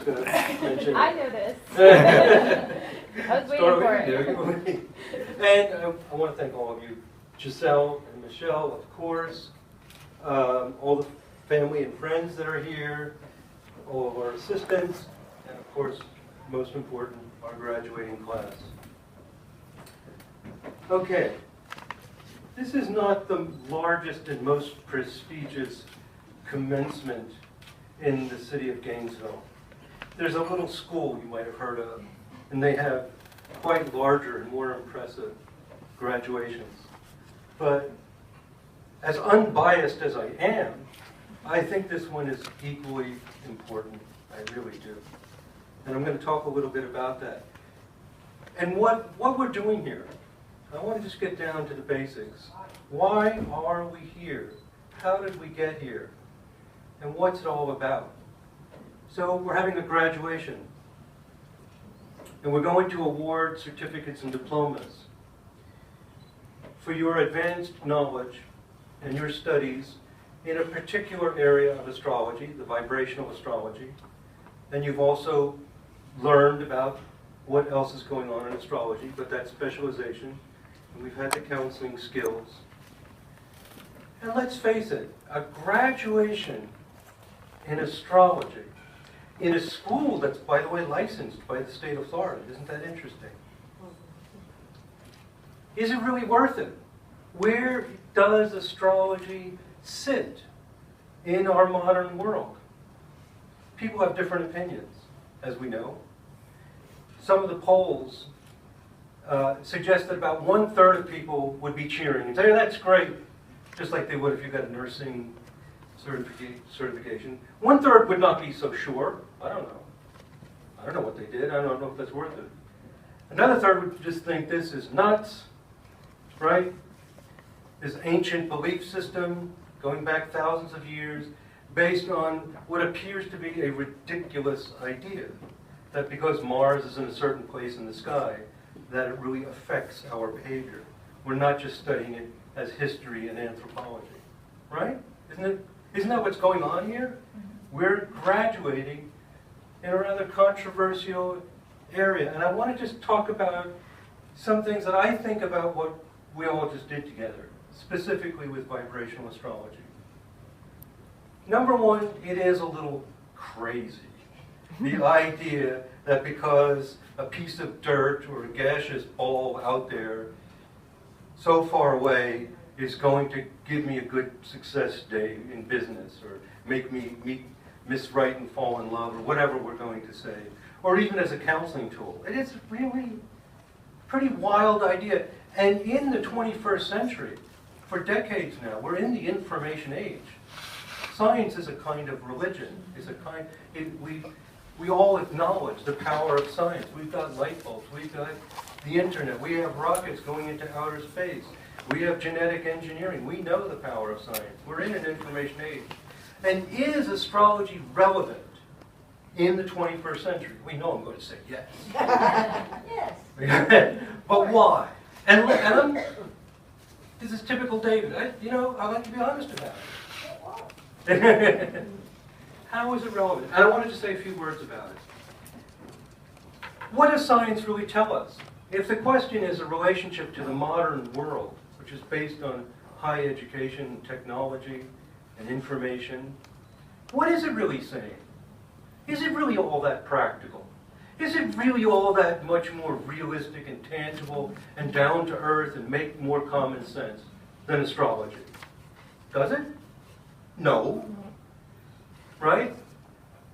Gonna mention I know this. I was waiting for it. And I want to thank all of you, Giselle and Michelle, of course, all the family and friends that are here, all of our assistants, and of course, most important, our graduating class. Okay, this is not the largest and most prestigious commencement in the city of Gainesville. There's a little school you might have heard of, and they have quite larger and more impressive graduations. But as unbiased as I am, I think this one is equally important. I really do. And I'm going to talk a little bit about that. And what we're doing here. I want to just get down to the basics. Why are we here? How did we get here? And what's it all about? So we're having a graduation. And we're going to award certificates and diplomas for your advanced knowledge and your studies in a particular area of astrology, the vibrational astrology. And you've also learned about what else is going on in astrology, but that specialization. And we've had the counseling skills. And let's face it, a graduation in astrology, in a school that's, by the way, licensed by the state of Florida. Isn't that interesting? Is it really worth it? Where does astrology sit in our modern world? People have different opinions, as we know. Some of the polls suggest that about 1/3 of people would be cheering and say, "Oh, that's great," just like they would if you got a nursing certification. 1/3 would not be so sure. I don't know. I don't know what they did. I don't know if that's worth it. Another third would just think this is nuts, right? This ancient belief system going back thousands of years based on what appears to be a ridiculous idea, that because Mars is in a certain place in the sky, that it really affects our behavior. We're not just studying it as history and anthropology, right? Isn't that what's going on here? We're graduating in a rather controversial area. And I want to just talk about some things that I think about what we all just did together, specifically with vibrational astrology. Number one, it is a little crazy. The idea that because a piece of dirt or a gaseous ball out there so far away is going to give me a good success day in business, or make me meet Miss Right and fall in love, or whatever we're going to say, or even as a counseling tool. It is really a pretty wild idea. And in the 21st century, for decades now, we're in the information age. Science is a kind of religion. We all acknowledge the power of science. We've got light bulbs. We've got the internet. We have rockets going into outer space. We have genetic engineering. We know the power of science. We're in an information age. And is astrology relevant in the 21st century? We know I'm going to say yes. Yes. But why? And this is typical David. I like to be honest about it. How is it relevant? And I wanted to say a few words about it. What does science really tell us? If the question is a relationship to the modern world, which is based on high education, technology, and information, what is it really saying? Is it really all that practical? Is it really all that much more realistic and tangible and down to earth and make more common sense than astrology? Does it? No. Right?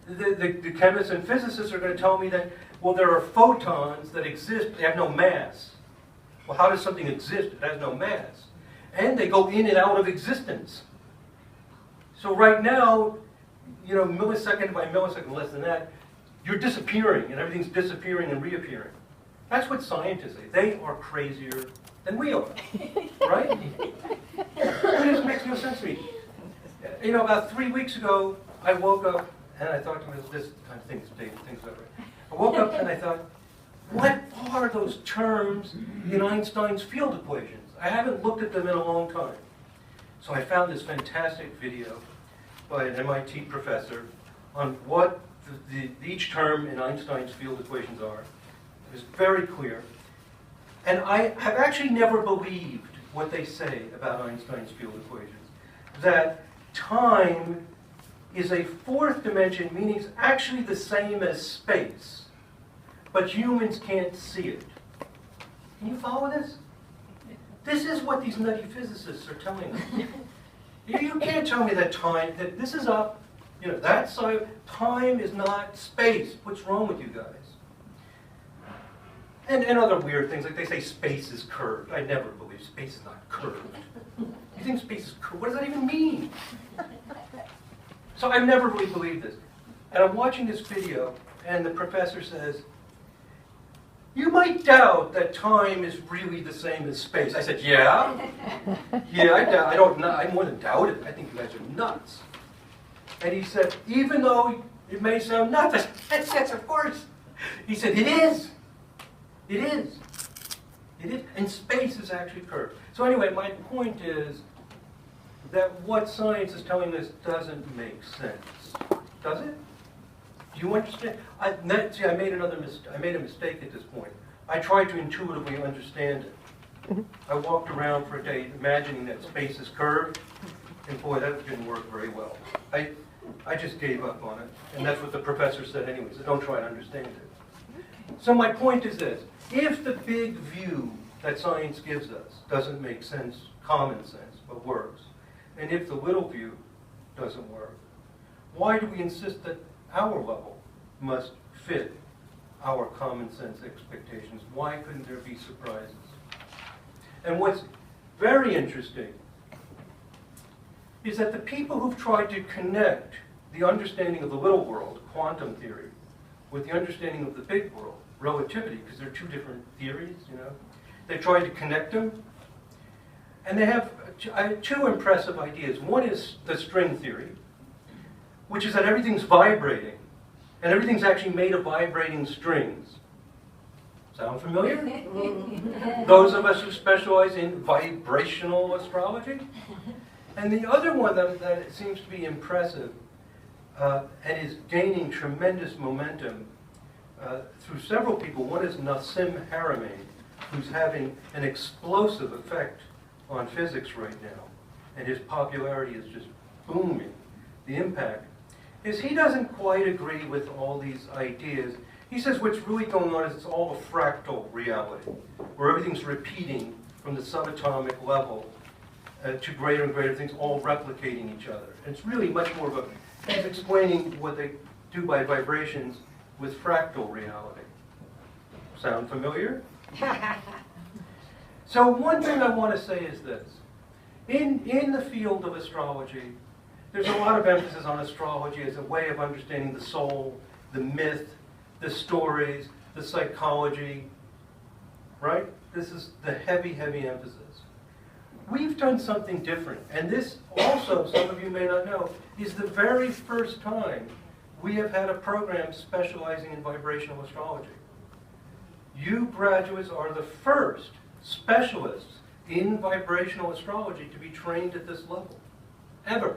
The chemists and physicists are going to tell me that, well, there are photons that exist, but they have no mass. Well, how does something exist that has no mass? And they go in and out of existence. So right now, millisecond by millisecond, less than that, you're disappearing, and everything's disappearing and reappearing. That's what scientists say. They are crazier than we are, right? It just makes no sense to me. About 3 weeks ago, I woke up and I thought to myself, this kind of thing is David thinks about it. I woke up and I thought, what are those terms in Einstein's field equations? I haven't looked at them in a long time. So I found this fantastic video by an MIT professor on what each term in Einstein's field equations are. It is very clear. And I have actually never believed what they say about Einstein's field equations, that time is a fourth dimension, meaning it's actually the same as space, but humans can't see it. Can you follow this? This is what these nutty physicists are telling us. You can't tell me that time, that this is up, you know, that side, time is not space. What's wrong with you guys? And other weird things, like they say space is curved. I never believe space is not curved. You think space is curved? What does that even mean? So I've never really believed this. And I'm watching this video, and the professor says, you might doubt that time is really the same as space. I said, yeah? Yeah, I more than doubt it. I think you guys are nuts. And he said, even though it may sound nuts, that's of course. He said, it is. It is. It is. And space is actually curved. So anyway, my point is that what science is telling us doesn't make sense. Does it? Do you understand? I made a mistake at this point. I tried to intuitively understand it. I walked around for a day imagining that space is curved, and boy, that didn't work very well. I just gave up on it, and that's what the professor said anyway, so don't try to understand it. So my point is this. If the big view that science gives us doesn't make sense, common sense, but works, and if the little view doesn't work, why do we insist that our level must fit our common sense expectations? Why couldn't there be surprises? And what's very interesting is that the people who've tried to connect the understanding of the little world, quantum theory, with the understanding of the big world, relativity, because they're two different theories, you know, they tried to connect them, and they have two impressive ideas. One is the string theory, which is that everything's vibrating, and everything's actually made of vibrating strings. Sound familiar? Those of us who specialize in vibrational astrology. And the other one that seems to be impressive and is gaining tremendous momentum through several people. One is Nassim Haramein, who's having an explosive effect on physics right now. And his popularity is just booming. The impact is he doesn't quite agree with all these ideas. He says what's really going on is it's all a fractal reality, where everything's repeating from the subatomic level to greater and greater things, all replicating each other. And it's really much more of a, he's explaining what they do by vibrations with fractal reality. Sound familiar? So one thing I want to say is this. In the field of astrology, there's a lot of emphasis on astrology as a way of understanding the soul, the myth, the stories, the psychology, right? This is the heavy, heavy emphasis. We've done something different, and this also, some of you may not know, is the very first time we have had a program specializing in vibrational astrology. You graduates are the first specialists in vibrational astrology to be trained at this level, ever.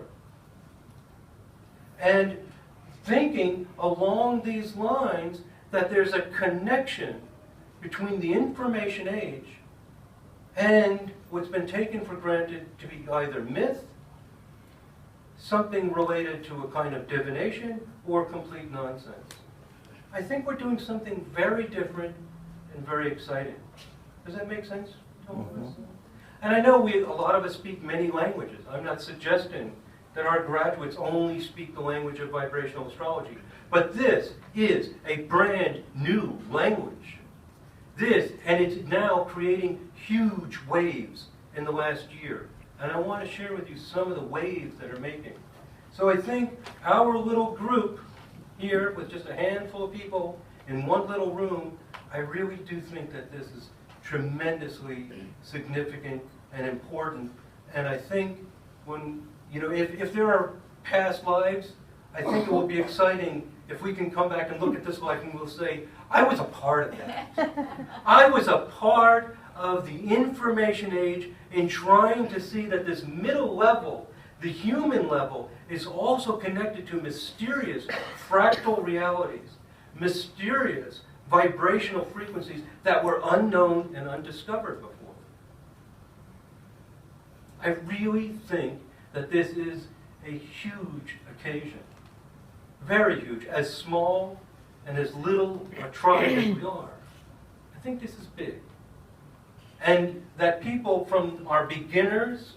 And thinking along these lines that there's a connection between the information age and what's been taken for granted to be either myth, something related to a kind of divination, or complete nonsense. I think we're doing something very different and very exciting. Does that make sense to all of us? And I know a lot of us speak many languages. I'm not suggesting that our graduates only speak the language of vibrational astrology. But this is a brand new language. And it's now creating huge waves in the last year. And I want to share with you some of the waves that are making. So I think our little group here, with just a handful of people in one little room, I really do think that this is tremendously significant and important. And I think when, you know, if there are past lives, I think it will be exciting if we can come back and look at this life and we'll say, I was a part of that. I was a part of the information age in trying to see that this middle level The human level is also connected to mysterious fractal realities, mysterious vibrational frequencies that were unknown and undiscovered before. I really think that this is a huge occasion. Very huge. As small and as little a tribe as we are, I think this is big. And that people from our beginners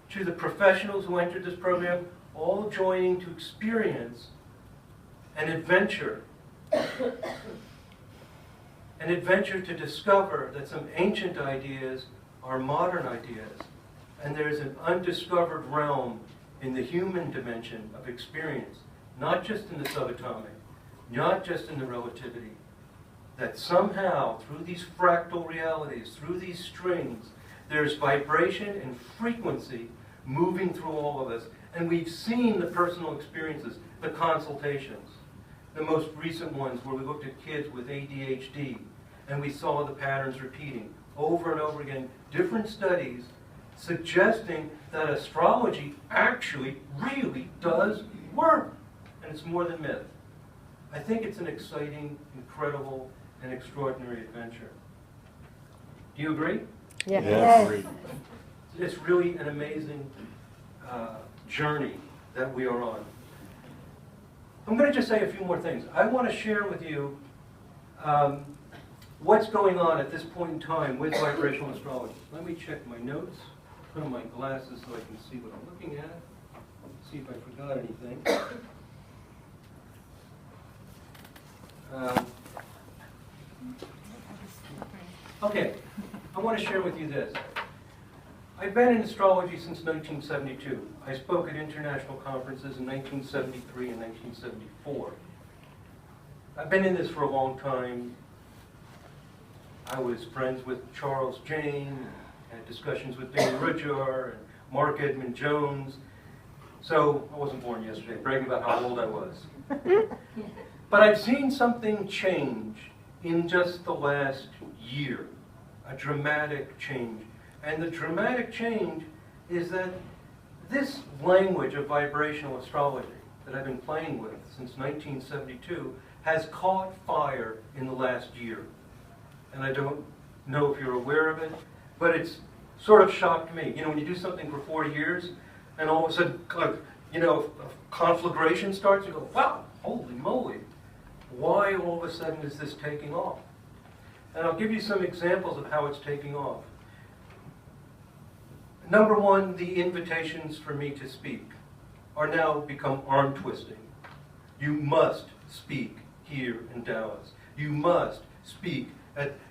to the professionals who entered this program, all joining to experience an adventure to discover that some ancient ideas are modern ideas, and there's an undiscovered realm in the human dimension of experience, not just in the subatomic, not just in the relativity, that somehow through these fractal realities, through these strings, there's vibration and frequency moving through all of us. And we've seen the personal experiences, the consultations, the most recent ones where we looked at kids with ADHD and we saw the patterns repeating over and over again, different studies suggesting that astrology actually really does work. And it's more than myth. I think it's an exciting, incredible, and extraordinary adventure. Do you agree? Yes. Yes. It's really an amazing journey that we are on. I'm going to just say a few more things. I want to share with you what's going on at this point in time with vibrational astrology. Let me check my notes, put on my glasses so I can see what I'm looking at, see if I forgot anything. Okay, I want to share with you this. I've been in astrology since 1972. I spoke at international conferences in 1973 and 1974. I've been in this for a long time. I was friends with Charles Jane, had discussions with Dana Rudyard and Mark Edmund Jones. So I wasn't born yesterday, bragging about how old I was. But I've seen something change in just the last year, a dramatic change. And the dramatic change is that this language of vibrational astrology that I've been playing with since 1972 has caught fire in the last year. And I don't know if you're aware of it, but it's sort of shocked me. You know, when you do something for 40 years, and all of a sudden, you know, a conflagration starts, you go, wow, holy moly, why all of a sudden is this taking off? And I'll give you some examples of how it's taking off. Number one, the invitations for me to speak are now become arm twisting. You must speak here in Dallas. You must speak.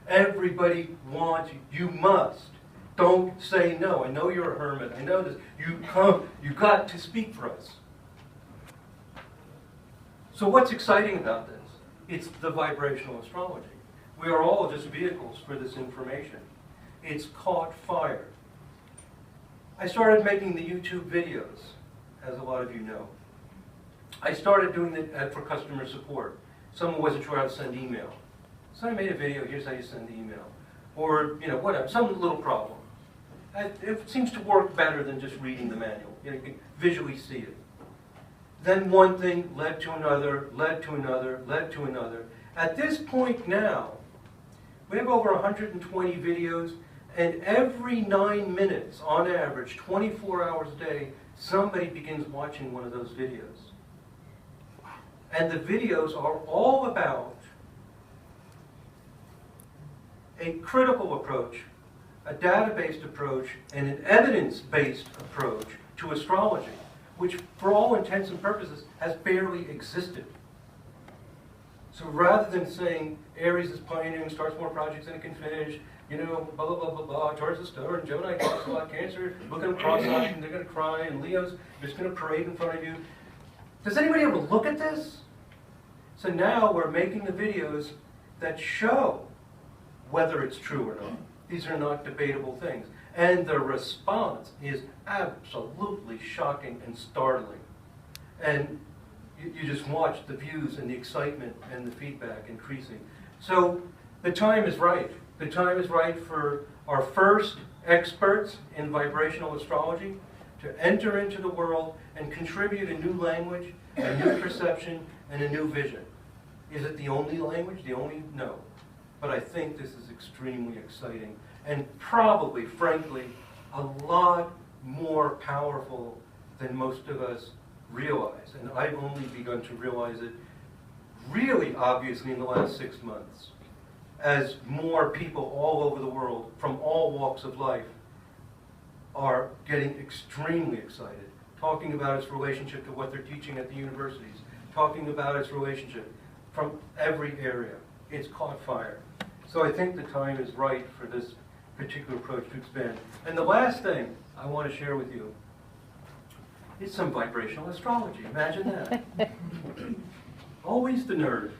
Everybody wants you. You must. Don't say no. I know you're a hermit. I know this. You got to speak for us. So what's exciting about this? It's the vibrational astrology. We are all just vehicles for this information. It's caught fire. I started making the YouTube videos, as a lot of you know. I started doing it for customer support. Someone wasn't sure how to send email. So I made a video, here's how you send the email. Or, you know, whatever, some little problem. It seems to work better than just reading the manual. You know, you can visually see it. Then one thing led to another, led to another, led to another. At this point now, we have over 120 videos, and every 9 minutes, on average, 24 hours a day, somebody begins watching one of those videos. And the videos are all about a critical approach, a data-based approach, and an evidence-based approach to astrology, which, for all intents and purposes, has barely existed. So rather than saying Aries is pioneering, starts more projects than it can finish, you know, blah, blah, blah, blah, blah, Taurus is stubborn, Gemini talks a lot, Cancer, look at them cross-eyed and they're going to cry, and Leo's just going to parade in front of you. Does anybody ever look at this? So now we're making the videos that show whether it's true or not. These are not debatable things. And the response is absolutely shocking and startling. And you just watch the views and the excitement and the feedback increasing. So the time is right. The time is right for our first experts in vibrational astrology to enter into the world and contribute a new language, a new perception, and a new vision. Is it the only language? No. But I think this is extremely exciting and probably, frankly, a lot more powerful than most of us realize. And I've only begun to realize it really obviously in the last 6 months, as more people all over the world from all walks of life are getting extremely excited, talking about its relationship to what they're teaching at the universities, talking about its relationship from every area. It's caught fire. So I think the time is right for this particular approach to expand. And the last thing I want to share with you is some vibrational astrology. Imagine that. Always the nerd.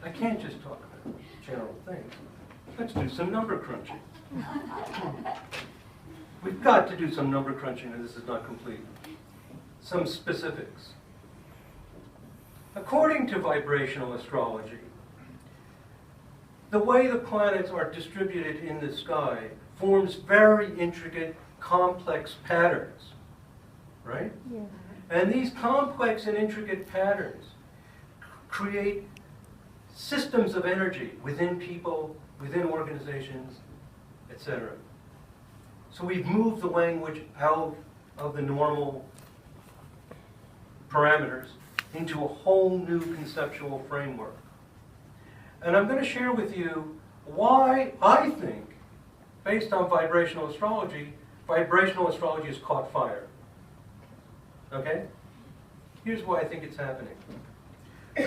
I can't just talk about general things. Let's do some number crunching. We've got to do some number crunching, and this is not complete. Some specifics. According to vibrational astrology, the way the planets are distributed in the sky forms very intricate, complex patterns, right? Yeah. And these complex and intricate patterns create systems of energy within people, within organizations, etc. So we've moved the language out of the normal parameters into a whole new conceptual framework. And I'm going to share with you why I think, based on vibrational astrology has caught fire. Okay? Here's why I think it's happening.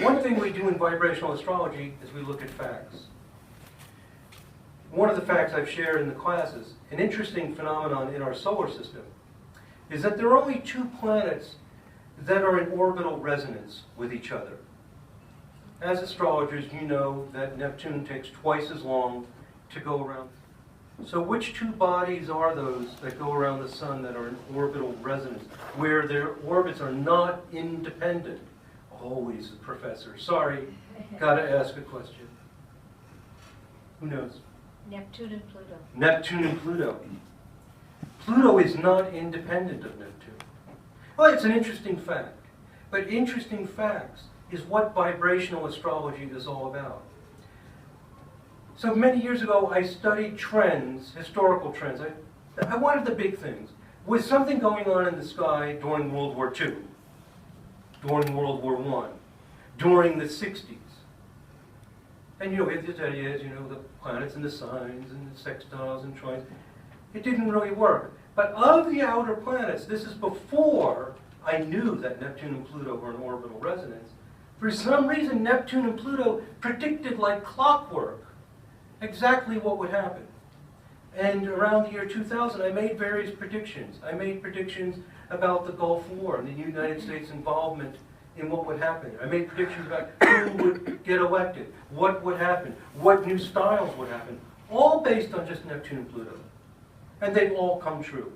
One thing we do in vibrational astrology is we look at facts. One of the facts I've shared in the classes, an interesting phenomenon in our solar system, is that there are only 2 planets that are in orbital resonance with each other. As astrologers, you know that Neptune takes twice as long to go around. So which 2 bodies are those that go around the sun that are in orbital resonance, where their orbits are not independent? Always the professor. Sorry, gotta ask a question. Who knows? Neptune and Pluto. Neptune and Pluto. Pluto is not independent of Neptune. Well, it's an interesting fact. But interesting facts is what vibrational astrology is all about. So many years ago, I studied trends, historical trends. I wanted the big things. Was something going on in the sky during World War II, during World War I, during the 60s? And you know, we have this idea, the planets and the signs and the sextiles and trines. It didn't really work. But of the outer planets, this is before I knew that Neptune and Pluto were in orbital resonance. For some reason, Neptune and Pluto predicted like clockwork exactly what would happen. And around the year 2000, I made various predictions. I made predictions about the Gulf War and the United States involvement in what would happen. I made predictions about who would get elected, what would happen, what new styles would happen, all based on just Neptune and Pluto. And they've all come true.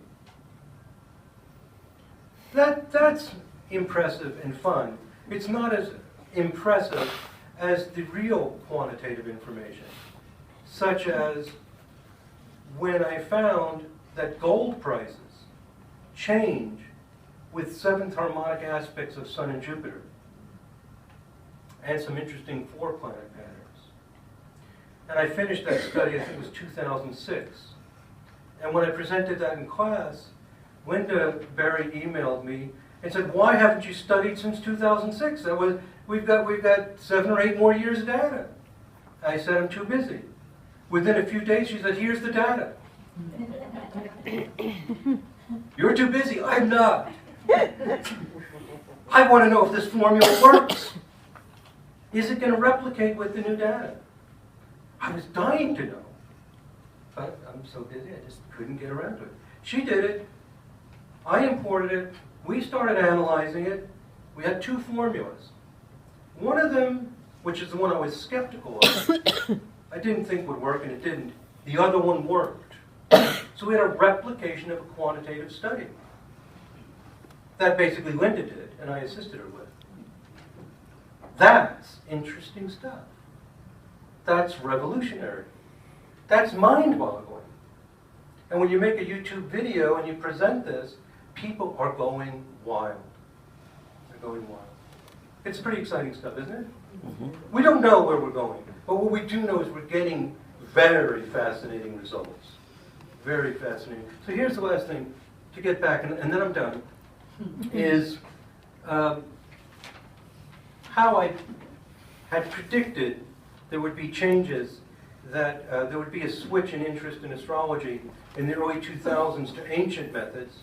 That's impressive and fun. It's not as impressive as the real quantitative information, such as when I found that gold prices change with 7th harmonic aspects of Sun and Jupiter, and some interesting 4-planet patterns. And I finished that study, I think it was 2006. And when I presented that in class, Linda Berry emailed me and said, "Why haven't you studied since 2006? We've got 7 or 8 more years of data." I said, "I'm too busy." Within a few days, she said, "Here's the data." "You're too busy." "I'm not. I want to know if this formula works. Is it going to replicate with the new data?" I was dying to know. But I'm so busy, I just couldn't get around to it. She did it. I imported it. We started analyzing it. We had 2 formulas. One of them, which is the one I was skeptical of, I didn't think would work, and it didn't. The other one worked. So we had a replication of a quantitative study. That basically Linda did, and I assisted her with. That's interesting stuff. That's revolutionary. That's mind-boggling. And when you make a YouTube video and you present this, people are going wild. They're going wild. It's pretty exciting stuff, isn't it? Mm-hmm. We don't know where we're going, but what we do know is we're getting very fascinating results. Very fascinating. So here's the last thing, to get back, and then I'm done, is how I had predicted there would be changes, that there would be a switch in interest in astrology in the early 2000s to ancient methods,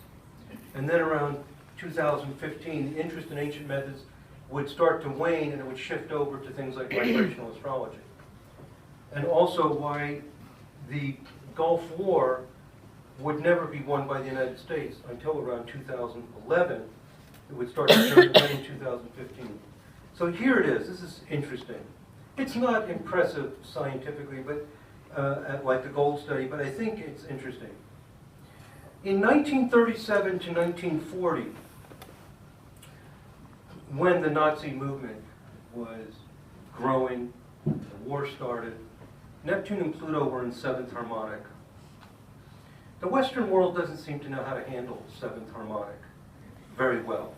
and then around 2015, the interest in ancient methods would start to wane and it would shift over to things like vibrational astrology. And also why the Gulf War would never be won by the United States until around 2011. It would start to turn away in 2015. So here it is. This is interesting. It's not impressive scientifically, but like the gold study, but I think it's interesting. In 1937 to 1940, when the Nazi movement was growing, the war started, Neptune and Pluto were in 7th harmonic. The Western world doesn't seem to know how to handle 7th harmonic very well.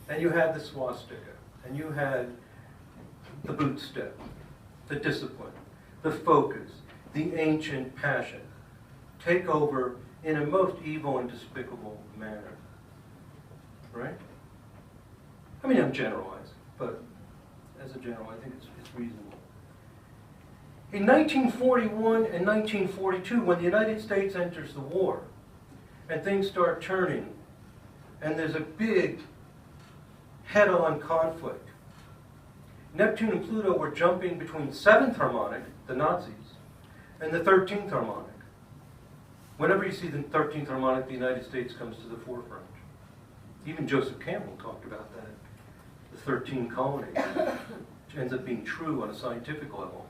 And you had the swastika, and you had the boot step, the discipline, the focus, the ancient passion take over in a most evil and despicable manner. Right? I mean, I'm generalizing, but as a general, I think it's reasonable. In 1941 and 1942, when the United States enters the war, and things start turning, and there's a big head-on conflict, Neptune and Pluto were jumping between 7th harmonic, the Nazis, and the 13th harmonic. Whenever you see the 13th harmonic, the United States comes to the forefront. Even Joseph Campbell talked about that, the 13 colonies, which ends up being true on a scientific level.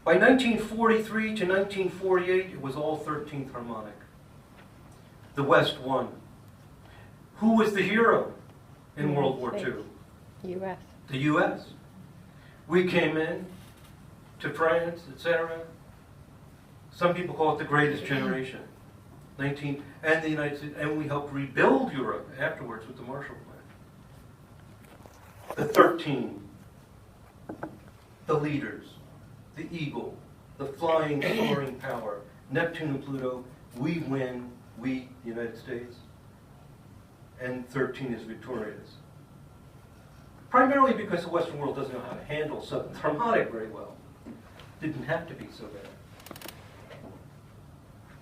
By 1943 to 1948, it was all 13th harmonic. The West won. Who was the hero in World War II? U.S. The U.S. We came in to France, etc. Some people call it the greatest generation. And the United States, and we helped rebuild Europe afterwards with the Marshall Plan. The 13, the leaders, the eagle, the flying, soaring power, Neptune and Pluto, we win, we, the United States, and 13 is victorious. Primarily because the Western world doesn't know how to handle 7th harmonic very well. Didn't have to be so bad.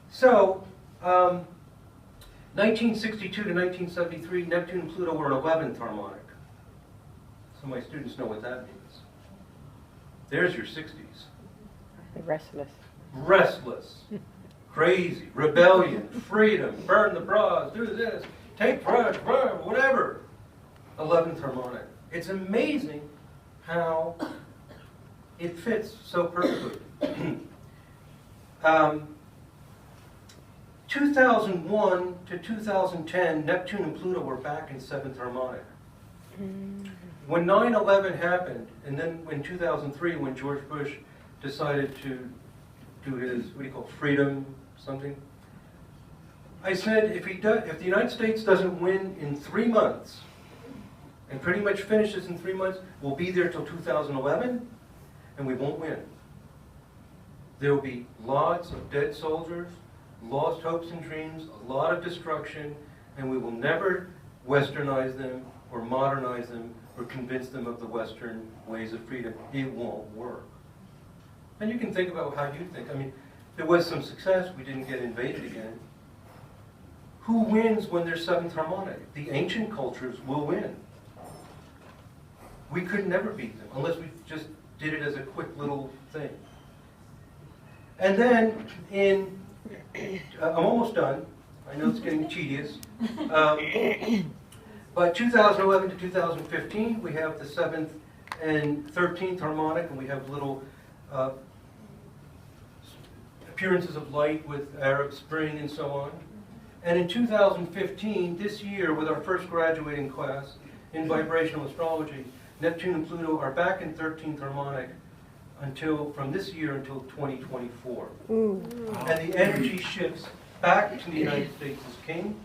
So, 1962 to 1973, Neptune and Pluto were in 11th harmonic. So my students know what that means. There's your 60s. Restless. Restless, crazy, rebellion, freedom, burn the bras, do this, take drugs, whatever. 11th harmonic. It's amazing how it fits so perfectly. 2001 to 2010, Neptune and Pluto were back in 7th harmonic. When 9/11 happened, and then in 2003, when George Bush decided to do his, what do you call it, freedom something, I said, if the United States doesn't win in 3 months, and pretty much finishes in 3 months, we'll be there till 2011, and we won't win. There will be lots of dead soldiers, lost hopes and dreams, a lot of destruction, and we will never westernize them or modernize them or convince them of the Western ways of freedom. It won't work. And you can think about how you think. I mean, there was some success. We didn't get invaded again. Who wins when there's 7th harmonic? The ancient cultures will win. We could never beat them unless we just did it as a quick little thing. And then I'm almost done. I know it's getting tedious. But 2011 to 2015, we have the 7th and 13th harmonic, and we have little appearances of light with Arab Spring and so on. And in 2015, this year, with our first graduating class in vibrational astrology, Neptune and Pluto are back in 13th harmonic from this year until 2024. And the energy shifts back to the United States as king,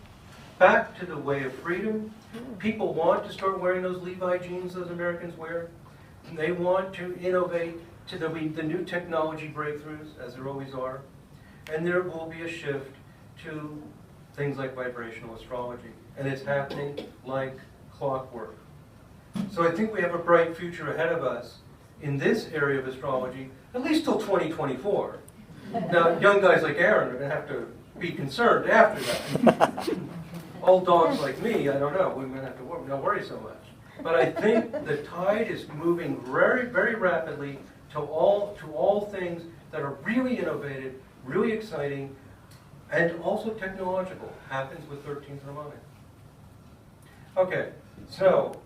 back to the way of freedom. People want to start wearing those Levi jeans those Americans wear. And they want to innovate to the new technology breakthroughs, as there always are. And there will be a shift to things like vibrational astrology. And it's happening like clockwork. So I think we have a bright future ahead of us in this area of astrology, at least till 2024. Now, young guys like Aaron are going to have to be concerned after that. Old dogs like me, I don't know, we're going to have to not worry so much. But I think the tide is moving very, very rapidly to all things that are really innovative, really exciting, and also technological. Happens with 13th harmonic. Okay, so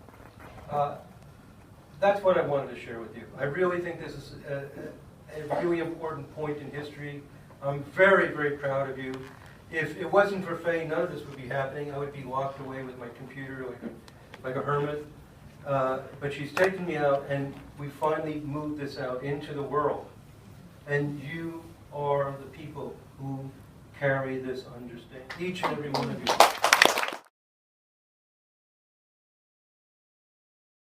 that's what I wanted to share with you. I really think this is a really important point in history. I'm very, very proud of you. If it wasn't for Faye, none of this would be happening. I would be locked away with my computer like a hermit. But she's taken me out, and we finally moved this out into the world. And you are the people who carry this understanding, each and every one of you.